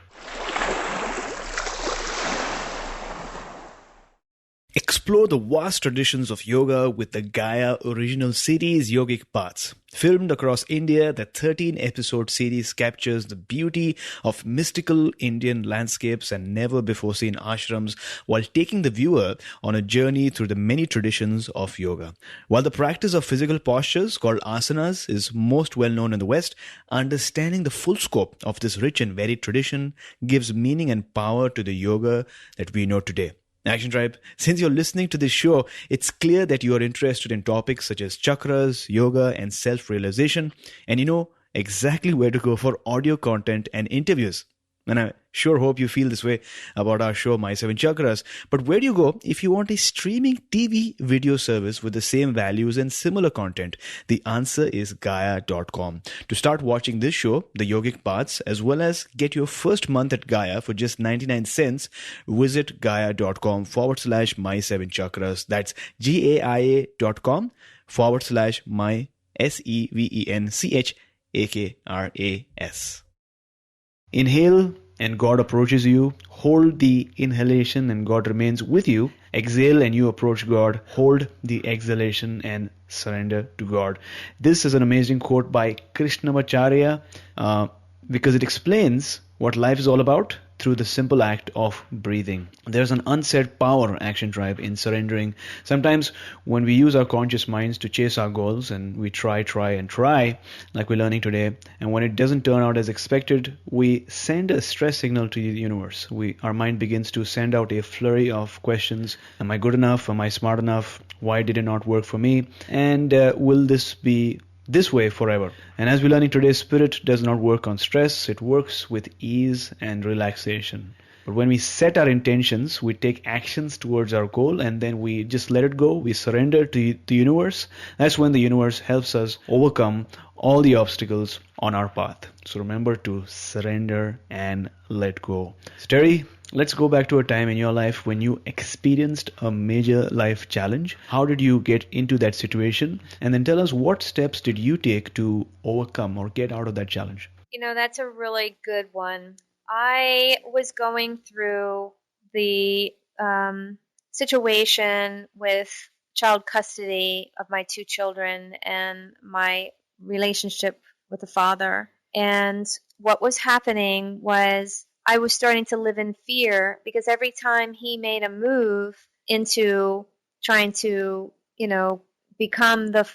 Explore the vast traditions of yoga with the Gaia original series Yogic Paths. Filmed across India, the 13-episode series captures the beauty of mystical Indian landscapes and never-before-seen ashrams while taking the viewer on a journey through the many traditions of yoga. While the practice of physical postures called asanas is most well known in the West, understanding the full scope of this rich and varied tradition gives meaning and power to the yoga that we know today. Action Tribe, since you're listening to this show, it's clear that you are interested in topics such as chakras, yoga, and self-realization, and you know exactly where to go for audio content and interviews. And I sure hope you feel this way about our show, My 7 Chakras. But where do you go if you want a streaming TV video service with the same values and similar content? The answer is Gaia.com. To start watching this show, The Yogic Paths, as well as get your first month at Gaia for just 99 cents, visit Gaia.com/My 7 Chakras. That's GAIA.com/My SEVENCHAKRAS. Inhale and God approaches you. Hold the inhalation and God remains with you. Exhale and you approach God. Hold the exhalation and surrender to God. This is an amazing quote by Krishnamacharya because it explains what life is all about through the simple act of breathing. There's an unsaid power, Action Tribe, in surrendering. Sometimes when we use our conscious minds to chase our goals and we try, like we're learning today, and when it doesn't turn out as expected, we send a stress signal to the universe. Our mind begins to send out a flurry of questions. Am I good enough? Am I smart enough? Why did it not work for me? And will this be this way forever? And as we're learning today, spirit does not work on stress. It works with ease and relaxation. But when we set our intentions, we take actions towards our goal, and then we just let it go. We surrender to the universe. That's when the universe helps us overcome all the obstacles on our path. So remember to surrender and let go. So Terrie, let's go back to a time in your life when you experienced a major life challenge. How did you get into that situation? And then tell us, what steps did you take to overcome or get out of that challenge? You know, that's a really good one. I was going through the situation with child custody of my 2 children and my relationship with the father. And what was happening was I was starting to live in fear because every time he made a move into trying to, become the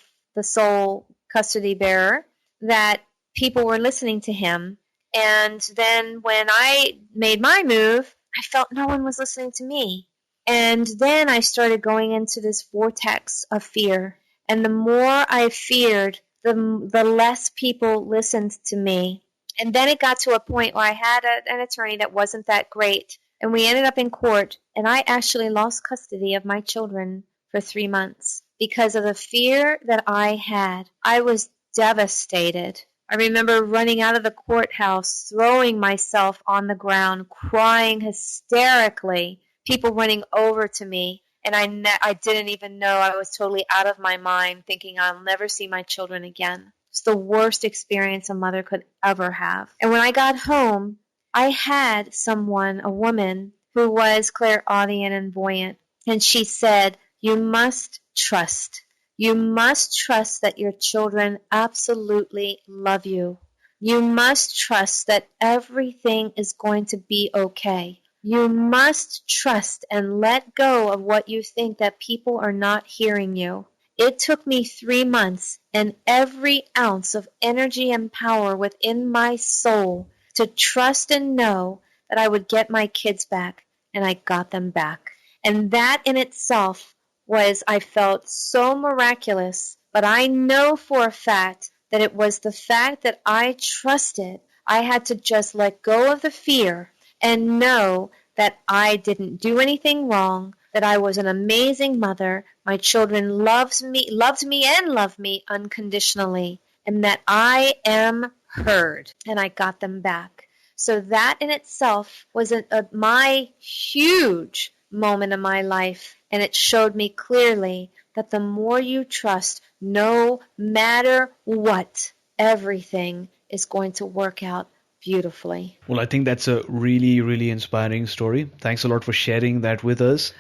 sole custody bearer, that people were listening to him. And then when I made my move, I felt no one was listening to me. And then I started going into this vortex of fear. And the more I feared, the less people listened to me. And then it got to a point where I had an attorney that wasn't that great. And we ended up in court, and I actually lost custody of my children for 3 months because of the fear that I had. I was devastated. I remember running out of the courthouse, throwing myself on the ground, crying hysterically, people running over to me. And I didn't even know. I was totally out of my mind, thinking I'll never see my children again. It's the worst experience a mother could ever have. And when I got home, I had a woman who was clairaudient and voyant. And she said, you must trust. You must trust that your children absolutely love you. You must trust that everything is going to be okay. You must trust and let go of what you think that people are not hearing you. It took me 3 months and every ounce of energy and power within my soul to trust and know that I would get my kids back, and I got them back. And that in itself I felt so miraculous, but I know for a fact that it was the fact that I trusted. I had to just let go of the fear and know that I didn't do anything wrong, that I was an amazing mother, my children loved me and love me unconditionally, and that I am heard, and I got them back. So that in itself was my huge moment in my life, and it showed me clearly that the more you trust, no matter what, everything is going to work out beautifully. Well, I think that's a really, really inspiring story. Thanks a lot for sharing that with us.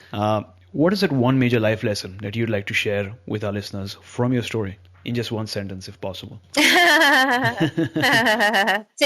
What is that one major life lesson that you'd like to share with our listeners from your story? In just one sentence, if possible. To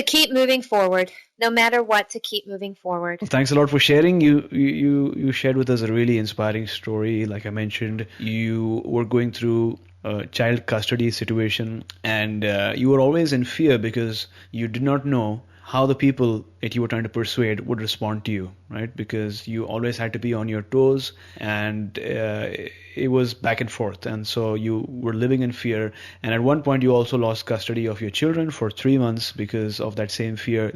keep moving forward. No matter what, to keep moving forward. Well, thanks a lot for sharing. You shared with us a really inspiring story. Like I mentioned, you were going through a child custody situation, and you were always in fear because you did not know how the people that you were trying to persuade would respond to you, right? Because you always had to be on your toes, and it was back and forth, and so you were living in fear. And at one point you also lost custody of your children for 3 months because of that same fear.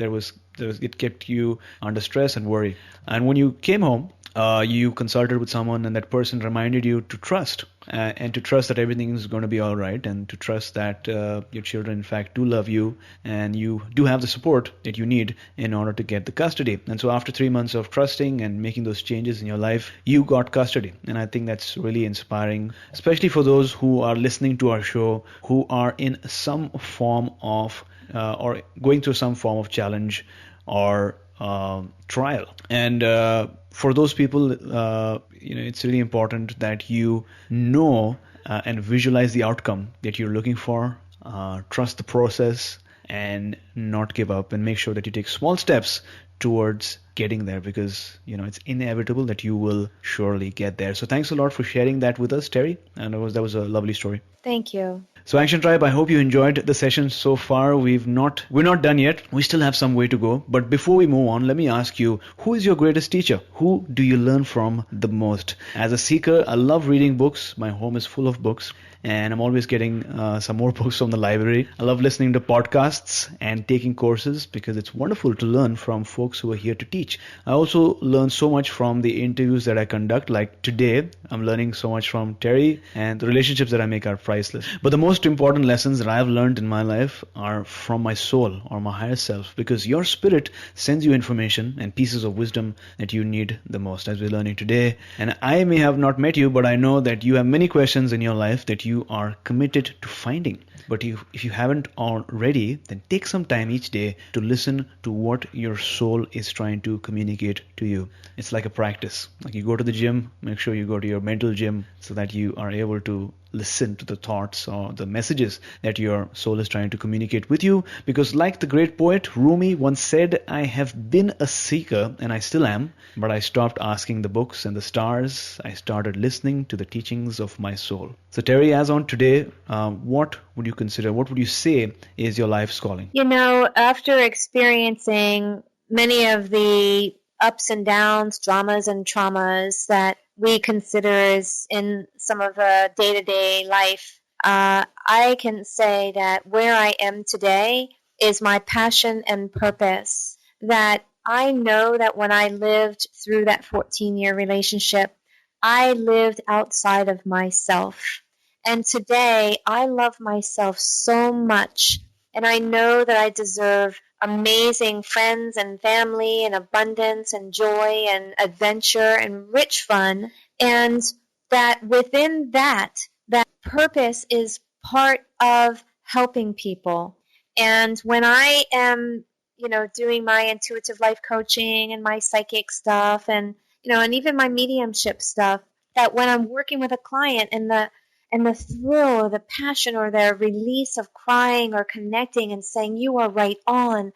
It kept you under stress and worry. And when you came home, you consulted with someone, and that person reminded you to trust, and to trust that everything is going to be all right, and to trust that your children in fact do love you, and you do have the support that you need in order to get the custody. And so after 3 months of trusting and making those changes in your life, you got custody. And I think that's really inspiring, especially for those who are listening to our show, who are in some form of or going through some form of challenge or trial. And for those people, it's really important that you know and visualize the outcome that you're looking for. Trust the process and not give up, and make sure that you take small steps towards getting there, because it's inevitable that you will surely get there. So thanks a lot for sharing that with us, Terrie, and that was a lovely story. Thank you. So Action Tribe, I hope you enjoyed the session so far. We're not done yet. We still have some way to go. But before we move on, let me ask you, who is your greatest teacher? Who do you learn from the most? As a seeker, I love reading books. My home is full of books, and I'm always getting some more books from the library. I love listening to podcasts and taking courses, because it's wonderful to learn from folks who are here to teach. I also learn so much from the interviews that I conduct. Like today, I'm learning so much from Terrie, and the relationships that I make are priceless. But the most important lessons that I've learned in my life are from my soul, or my higher self, because your spirit sends you information and pieces of wisdom that you need the most, as we're learning today. And I may have not met you, but I know that you have many questions in your life that you you are committed to finding. But if you haven't already, then take some time each day to listen to what your soul is trying to communicate to you. It's like a practice. Like you go to the gym, make sure you go to your mental gym so that you are able to listen to the thoughts or the messages that your soul is trying to communicate with you. Because like the great poet Rumi once said, I have been a seeker and I still am, but I stopped asking the books and the stars. I started listening to the teachings of my soul. So Terrie, as on today, what would you say is your life's calling? After experiencing many of the ups and downs, dramas and traumas that we consider as in some of the day-to-day life, I can say that where I am today is my passion and purpose. That I know that when I lived through that 14-year relationship, I lived outside of myself. And today, I love myself so much, and I know that I deserve amazing friends and family and abundance and joy and adventure and rich fun, and that within that purpose is part of helping people. And when I am, doing my intuitive life coaching and my psychic stuff and even my mediumship stuff, that when I'm working with a client and the thrill or the passion or the release of crying or connecting and saying, you are right on,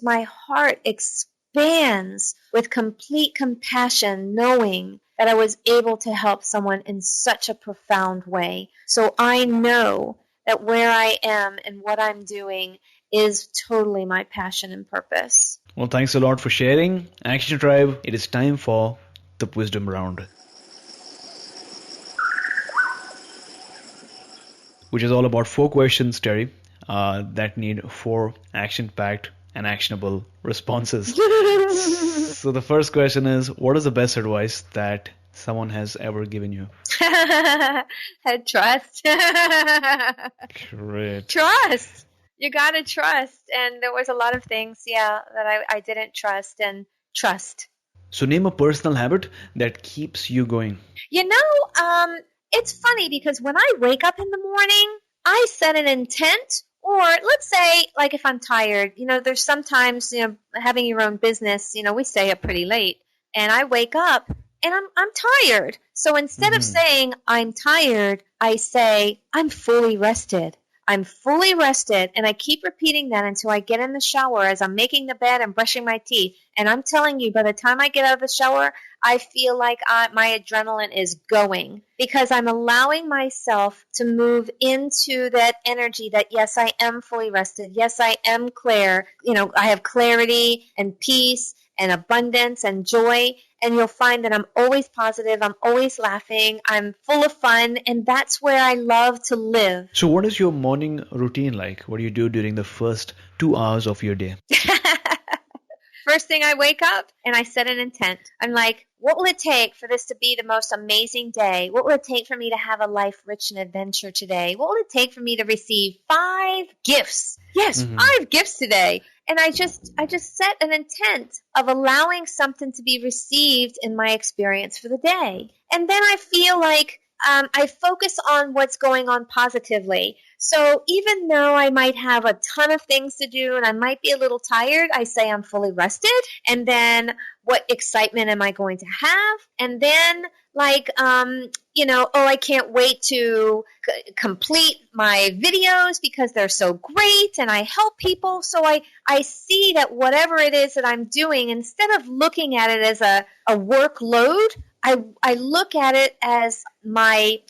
my heart expands with complete compassion, knowing that I was able to help someone in such a profound way. So I know that where I am and what I'm doing is totally my passion and purpose. Well, thanks a lot for sharing. Action Tribe, it is time for the wisdom round, which is all about 4 questions, Terrie, that need 4 action-packed and actionable responses. So the first question is, what is the best advice that someone has ever given you? Trust. Great. Trust. You gotta trust. And there was a lot of things, that I didn't trust, and trust. So name a personal habit that keeps you going. It's funny because when I wake up in the morning, I set an intent, or let's say, like if I'm tired, there's sometimes, having your own business, we stay up pretty late, and I wake up and I'm tired. So instead of saying I'm tired, I say I'm fully rested. I'm fully rested, and I keep repeating that until I get in the shower as I'm making the bed and brushing my teeth. And I'm telling you, by the time I get out of the shower, I feel like my adrenaline is going, because I'm allowing myself to move into that energy that, yes, I am fully rested. Yes, I am clear. I have clarity and peace and abundance and joy. And you'll find that I'm always positive, I'm always laughing, I'm full of fun, and that's where I love to live. So what is your morning routine like? What do you do during the first 2 hours of your day? First thing, I wake up and I set an intent. I'm like, what will it take for this to be the most amazing day? What will it take for me to have a life rich in adventure today? What will it take for me to receive 5 gifts? Yes, 5 gifts today. And I just set an intent of allowing something to be received in my experience for the day. And then I feel like I focus on what's going on positively. So even though I might have a ton of things to do and I might be a little tired, I say I'm fully rested. And then what excitement am I going to have? And then I can't wait to complete my videos because they're so great and I help people. So I see that whatever it is that I'm doing, instead of looking at it as a workload, I look at it as my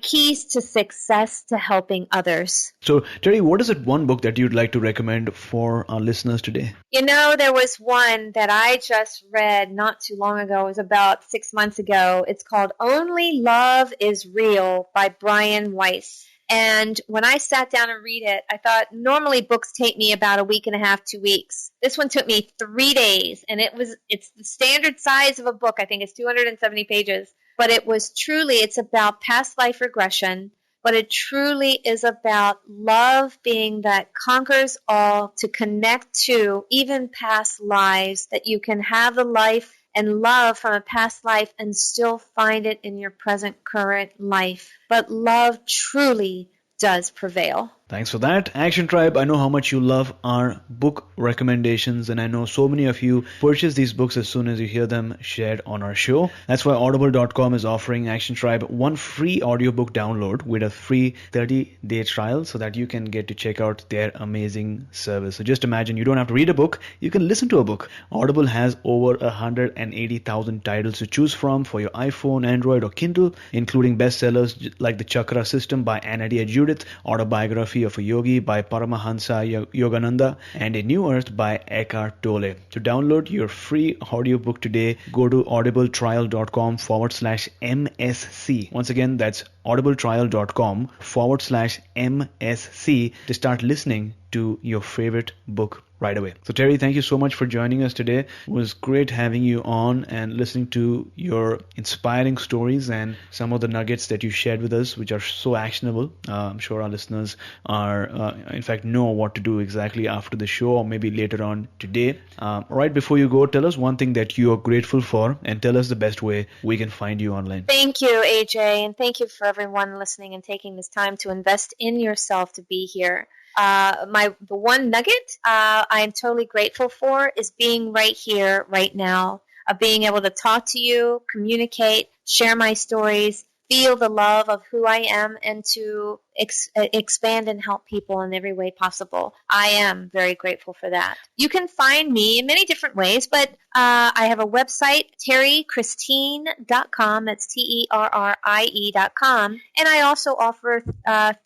keys to success to helping others. So, Terrie, what is that one book that you'd like to recommend for our listeners today? There was one that I just read not too long ago. It was about 6 months ago. It's called Only Love is Real by Brian Weiss. And when I sat down and read it, I thought normally books take me about a week and a half, 2 weeks. This one took me 3 days, and it's the standard size of a book. I think it's 270 pages. But it's about past life regression, but it truly is about love being that conquers all, to connect to even past lives, that you can have the life and love from a past life and still find it in your present current life. But love truly does prevail. Thanks for that. Action Tribe, I know how much you love our book recommendations, and I know so many of you purchase these books as soon as you hear them shared on our show. That's why Audible.com is offering Action Tribe one free audiobook download with a free 30-day trial so that you can get to check out their amazing service. So just imagine you don't have to read a book, you can listen to a book. Audible has over 180,000 titles to choose from for your iPhone, Android, or Kindle, including bestsellers like The Chakra System by Anna Judith, Autobiography of a Yogi by Paramahansa Yogananda, and A New Earth by Eckhart Tolle. To download your free audiobook today, go to audibletrial.com/MSC. Once again, that's audibletrial.com/MSC to start listening to your favorite book right away. So Terrie, thank you so much for joining us today. It was great having you on and listening to your inspiring stories and some of the nuggets that you shared with us, which are so actionable. I'm sure our listeners are, in fact, know what to do exactly after the show or maybe later on today. Right before you go, tell us one thing that you are grateful for and tell us the best way we can find you online. Thank you, AJ, and thank you for everyone listening and taking this time to invest in yourself to be here. The one nugget I am totally grateful for is being right here, right now, of being able to talk to you, communicate, share my stories, feel the love of who I am, and to expand and help people in every way possible. I am very grateful for that. You can find me in many different ways, but I have a website, terriechristine.com. That's TERRIE.com. And I also offer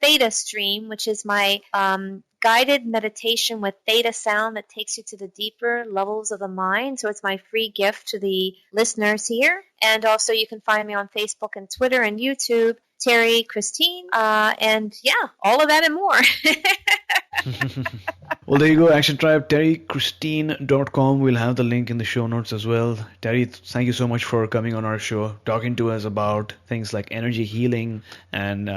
Theta Stream, which is my guided meditation with theta sound that takes you to the deeper levels of the mind. So it's my free gift to the listeners here. And also you can find me on Facebook and Twitter and YouTube, Terrie Christine, and yeah, all of that and more. Well, there you go, Action Tribe, terriechristine.com. We'll have the link in the show notes as well. Terrie, thank you so much for coming on our show, talking to us about things like energy healing and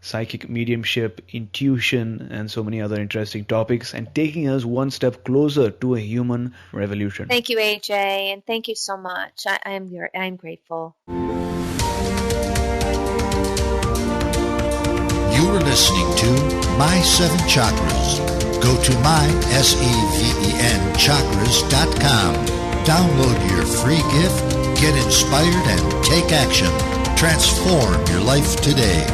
psychic mediumship, intuition, and so many other interesting topics, and taking us one step closer to a human revolution. Thank you, AJ, and thank you so much. I'm grateful. You are listening to My Seven Chakras. Go to mysevenchakras.com. Download your free gift, get inspired, and take action. Transform your life today.